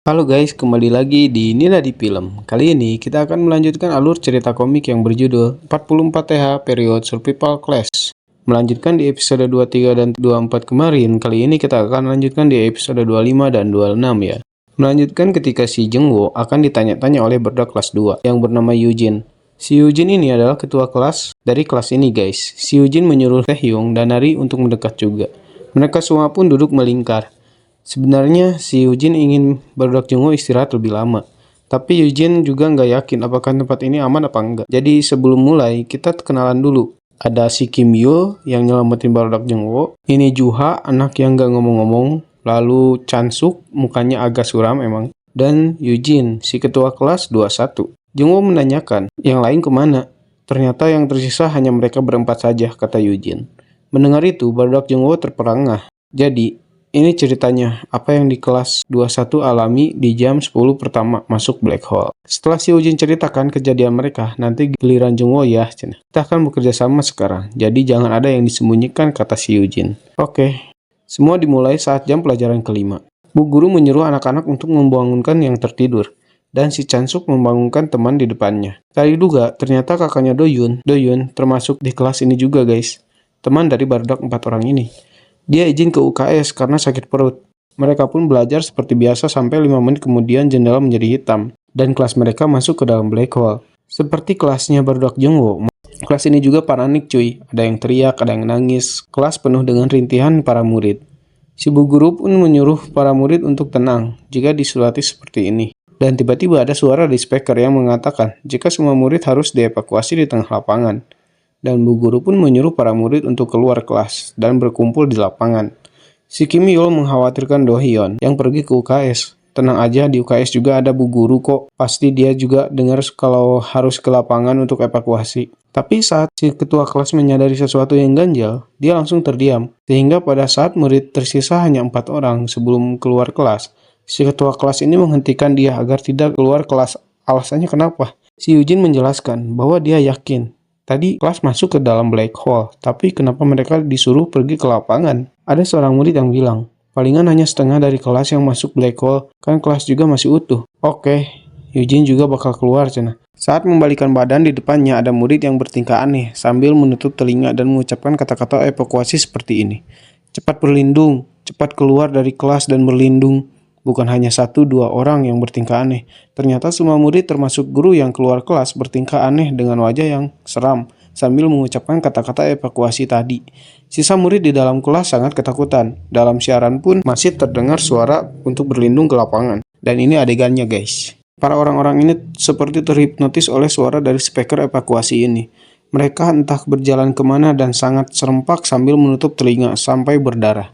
Halo guys, kembali lagi di Nila di Film. Kali ini kita akan melanjutkan alur cerita komik yang berjudul 44TH Period Survival Class. Melanjutkan di episode 23 dan 24 kemarin, kali ini kita akan melanjutkan di episode 25 dan 26 ya. Melanjutkan ketika si Jungwoo akan ditanya-tanya oleh budak kelas 2 yang bernama Eugene. Si Eugene ini adalah ketua kelas dari kelas ini guys. Si Eugene menyuruh Taehyung dan Nari untuk mendekat juga. Mereka semua pun duduk melingkar. Sebenarnya si Eugene ingin budak Jungwoo istirahat lebih lama. Tapi Eugene juga nggak yakin apakah tempat ini aman apa enggak. Jadi sebelum mulai, kita kenalan dulu. Ada si Kim Yo yang nyelamatin budak Jungwoo. Ini Juha, anak yang nggak ngomong-ngomong. Lalu Chansuk, mukanya agak suram emang. Dan Eugene, si ketua kelas 21. Jungwoo menanyakan, yang lain kemana? Ternyata yang tersisa hanya mereka berempat saja, kata Eugene. Mendengar itu, budak Jungwoo terperangah. Jadi, ini ceritanya, apa yang di kelas 21 alami di jam 10 pertama masuk black hole. Setelah si Eugene ceritakan kejadian mereka, nanti giliran Jungwoo ya. Kita akan bekerja sama sekarang, jadi jangan ada yang disembunyikan, kata si Eugene. Oke, semua dimulai saat jam pelajaran kelima. Bu guru menyuruh anak-anak untuk membangunkan yang tertidur. Dan si Chansuk membangunkan teman di depannya. Tadi duga, ternyata kakaknya Doyun termasuk di kelas ini juga guys. Teman dari barudak 4 orang ini. Dia izin ke UKS karena sakit perut. Mereka pun belajar seperti biasa sampai 5 menit kemudian jendela menjadi hitam. Dan kelas mereka masuk ke dalam black hole. Seperti kelasnya barudak Jungwoo. Kelas ini juga panik cuy. Ada yang teriak, ada yang nangis. Kelas penuh dengan rintihan para murid. Si bu guru pun menyuruh para murid untuk tenang jika disulati seperti ini. Dan tiba-tiba ada suara di speaker yang mengatakan jika semua murid harus dievakuasi di tengah lapangan. Dan bu guru pun menyuruh para murid untuk keluar kelas dan berkumpul di lapangan. Si Kim Yul mengkhawatirkan Do Hyun yang pergi ke UKS. Tenang aja, di UKS juga ada bu guru kok. Pasti dia juga dengar kalau harus ke lapangan untuk evakuasi. Tapi saat si ketua kelas menyadari sesuatu yang ganjil, dia langsung terdiam. Sehingga pada saat murid tersisa hanya 4 orang sebelum keluar kelas, si ketua kelas ini menghentikan dia agar tidak keluar kelas. Alasannya kenapa? Si Eugene menjelaskan bahwa dia yakin tadi kelas masuk ke dalam black hole, tapi kenapa mereka disuruh pergi ke lapangan? Ada seorang murid yang bilang, palingan hanya setengah dari kelas yang masuk black hole, kan kelas juga masih utuh. Oke, Eugene juga bakal keluar cina. Saat membalikan badan di depannya ada murid yang bertingkah aneh sambil menutup telinga dan mengucapkan kata-kata evakuasi seperti ini. Cepat berlindung, cepat keluar dari kelas dan berlindung. Bukan hanya 1-2 orang yang bertingkah aneh. Ternyata semua murid termasuk guru yang keluar kelas bertingkah aneh dengan wajah yang seram sambil mengucapkan kata-kata evakuasi tadi. Sisa murid di dalam kelas sangat ketakutan. Dalam siaran pun masih terdengar suara untuk berlindung ke lapangan. Dan ini adegannya guys. Para orang-orang ini seperti terhipnotis oleh suara dari speaker evakuasi ini. Mereka entah berjalan kemana dan sangat serempak sambil menutup telinga sampai berdarah.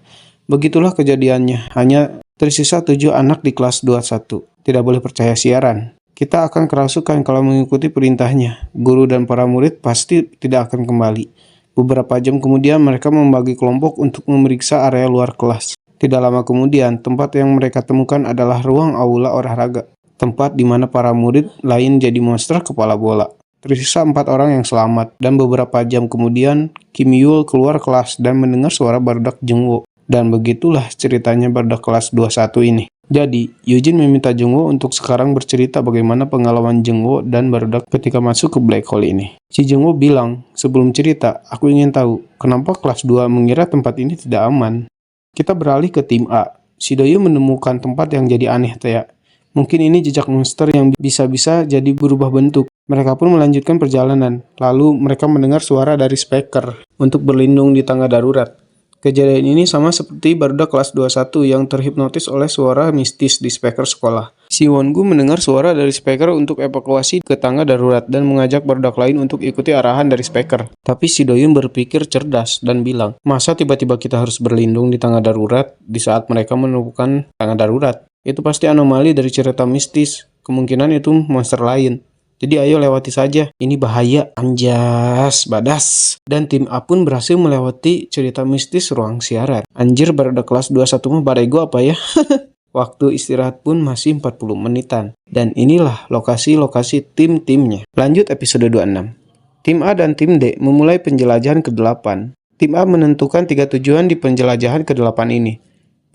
Begitulah kejadiannya, hanya tersisa 7 anak di kelas 21. Tidak boleh percaya siaran. Kita akan kerasukan kalau mengikuti perintahnya. Guru dan para murid pasti tidak akan kembali. Beberapa jam kemudian mereka membagi kelompok untuk memeriksa area luar kelas. Tidak lama kemudian, tempat yang mereka temukan adalah ruang aula olahraga. Tempat di mana para murid lain jadi monster kepala bola. Tersisa 4 orang yang selamat. Dan beberapa jam kemudian, Kim Yul keluar kelas dan mendengar suara barudak Jungwoo. Dan begitulah ceritanya barudak kelas 21 ini. Jadi, Eugene meminta Jungwoo untuk sekarang bercerita bagaimana pengalaman Jungwoo dan barudak ketika masuk ke black hole ini. Si Jungwoo bilang, sebelum cerita, aku ingin tahu kenapa kelas 2 mengira tempat ini tidak aman. Kita beralih ke tim A. Si Doyun menemukan tempat yang jadi aneh Tea. Mungkin ini jejak monster yang bisa-bisa jadi berubah bentuk. Mereka pun melanjutkan perjalanan. Lalu mereka mendengar suara dari speaker untuk berlindung di tangga darurat. Kejadian ini sama seperti barudak kelas 21 yang terhipnotis oleh suara mistis di speaker sekolah. Si Won-gu mendengar suara dari speaker untuk evakuasi ke tangga darurat dan mengajak barudak lain untuk ikuti arahan dari speaker. Tapi si Doyun berpikir cerdas dan bilang, masa tiba-tiba kita harus berlindung di tangga darurat di saat mereka menemukan tangga darurat? Itu pasti anomali dari cerita mistis. Kemungkinan itu monster lain. Jadi ayo lewati saja, ini bahaya, anjas, badas. Dan tim A pun berhasil melewati cerita mistis ruang siaran. Anjir, barudak kelas 21 mah barego apa ya? Waktu istirahat pun masih 40 menitan. Dan inilah lokasi-lokasi tim-timnya. Lanjut episode 26. Tim A dan tim D memulai penjelajahan ke-8. Tim A menentukan 3 tujuan di penjelajahan ke-8 ini.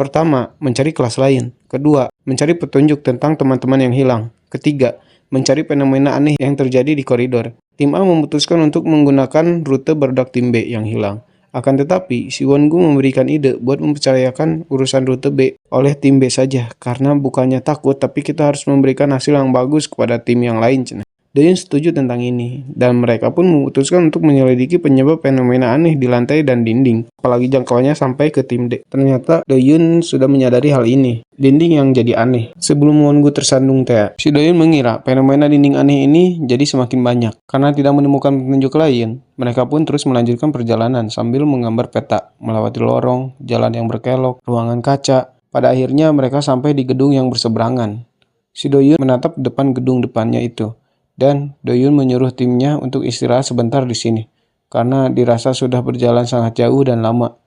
Pertama, mencari kelas lain. Kedua, mencari petunjuk tentang teman-teman yang hilang. Ketiga, mencari fenomena aneh yang terjadi di koridor. Tim A memutuskan untuk menggunakan rute berdak tim B yang hilang. Akan tetapi, si Won-gu memberikan ide buat mempercayakan urusan rute B oleh tim B saja, karena bukannya takut, tapi kita harus memberikan hasil yang bagus kepada tim yang lain, cenah. Doyun setuju tentang ini, dan mereka pun memutuskan untuk menyelidiki penyebab fenomena aneh di lantai dan dinding, apalagi jangkauannya sampai ke tim D. Ternyata Doyun sudah menyadari hal ini, dinding yang jadi aneh. Sebelum Won-gu tersandung Thea, si Doyun mengira fenomena dinding aneh ini jadi semakin banyak. Karena tidak menemukan petunjuk lain, mereka pun terus melanjutkan perjalanan sambil menggambar peta, melewati lorong, jalan yang berkelok, ruangan kaca. Pada akhirnya mereka sampai di gedung yang berseberangan. Si Doyun menatap depan gedung depannya itu. Dan Doyun menyuruh timnya untuk istirahat sebentar di sini, karena dirasa sudah berjalan sangat jauh dan lama.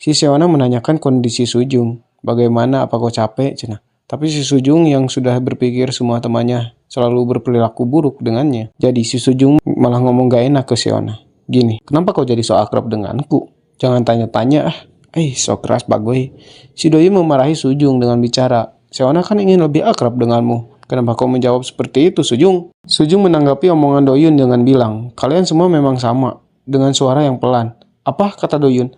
Si Seona menanyakan kondisi Sujung. Bagaimana, apa kau capek, cenah? Tapi si Sujung yang sudah berpikir semua temannya selalu berperilaku buruk dengannya. Jadi si Sujung malah ngomong gak enak ke Seona. Gini, kenapa kau jadi so akrab denganku? Jangan tanya-tanya ah. So keras bagoy. Si Doyun memarahi Sujung dengan bicara. Seona kan ingin lebih akrab denganmu. Kenapa kau menjawab seperti itu, Sujung? Sujung menanggapi omongan Doyun dengan bilang, kalian semua memang sama, dengan suara yang pelan. Apa? Kata Doyun.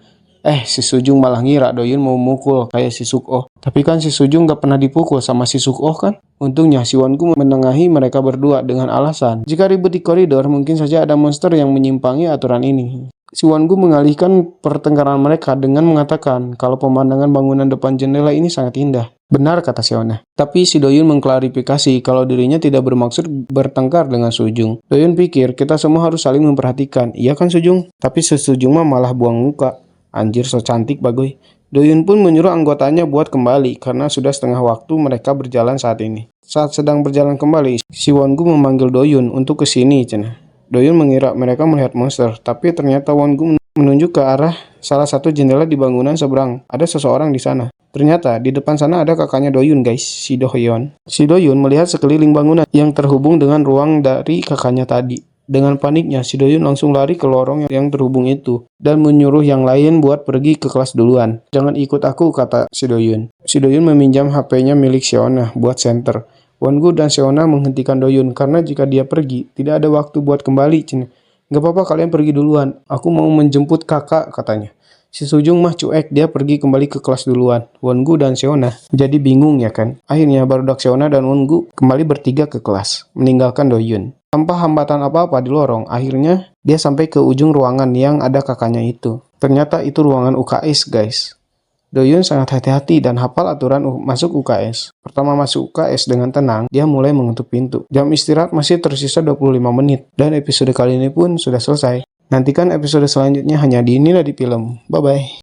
Si Sujung malah ngira Doyun mau mukul kayak si Suk-oh. Tapi kan si Sujung gak pernah dipukul sama si Suk-oh kan? Untungnya si Won-gu menengahi mereka berdua dengan alasan, jika ribut di koridor, mungkin saja ada monster yang menyimpangi aturan ini. Si Won-gu mengalihkan pertengkaran mereka dengan mengatakan kalau pemandangan bangunan depan jendela ini sangat indah. Benar, kata Seona. Tapi si Doyun mengklarifikasi kalau dirinya tidak bermaksud bertengkar dengan Sujung. Doyun pikir kita semua harus saling memperhatikan. Iya kan Sujung? Tapi si Sujung mah malah buang muka. Anjir so cantik bagoy. Doyun pun menyuruh anggotanya buat kembali karena sudah setengah waktu mereka berjalan saat ini. Saat sedang berjalan kembali, si Won-gu memanggil Doyun untuk kesini, cenah. Doyun mengira mereka melihat monster, tapi ternyata Won-gu menunjuk ke arah salah satu jendela di bangunan seberang. Ada seseorang di sana. Ternyata di depan sana ada kakaknya Doyun guys, si Do-hyun. Si Doyun melihat sekeliling bangunan yang terhubung dengan ruang dari kakaknya tadi. Dengan paniknya, si Doyun langsung lari ke lorong yang terhubung itu dan menyuruh yang lain buat pergi ke kelas duluan. Jangan ikut aku, kata si Doyun. Si Doyun meminjam HP-nya milik Seona buat center. Won-gu dan Seona menghentikan Doyun karena jika dia pergi, tidak ada waktu buat kembali. Gak apa-apa kalian pergi duluan, aku mau menjemput kakak, katanya. Si Sujung mah cuek, dia pergi kembali ke kelas duluan. Won-gu dan Seona jadi bingung ya kan. Akhirnya barudak Seona dan Won-gu kembali bertiga ke kelas, meninggalkan Doyun. Tanpa hambatan apa-apa di lorong, akhirnya dia sampai ke ujung ruangan yang ada kakaknya itu. Ternyata itu ruangan UKS guys. Doyun sangat hati-hati dan hafal aturan masuk UKS. Pertama masuk UKS dengan tenang, dia mulai mengetuk pintu. Jam istirahat masih tersisa 25 menit, dan episode kali ini pun sudah selesai. Nantikan episode selanjutnya hanya di Nilai di Film. Bye-bye.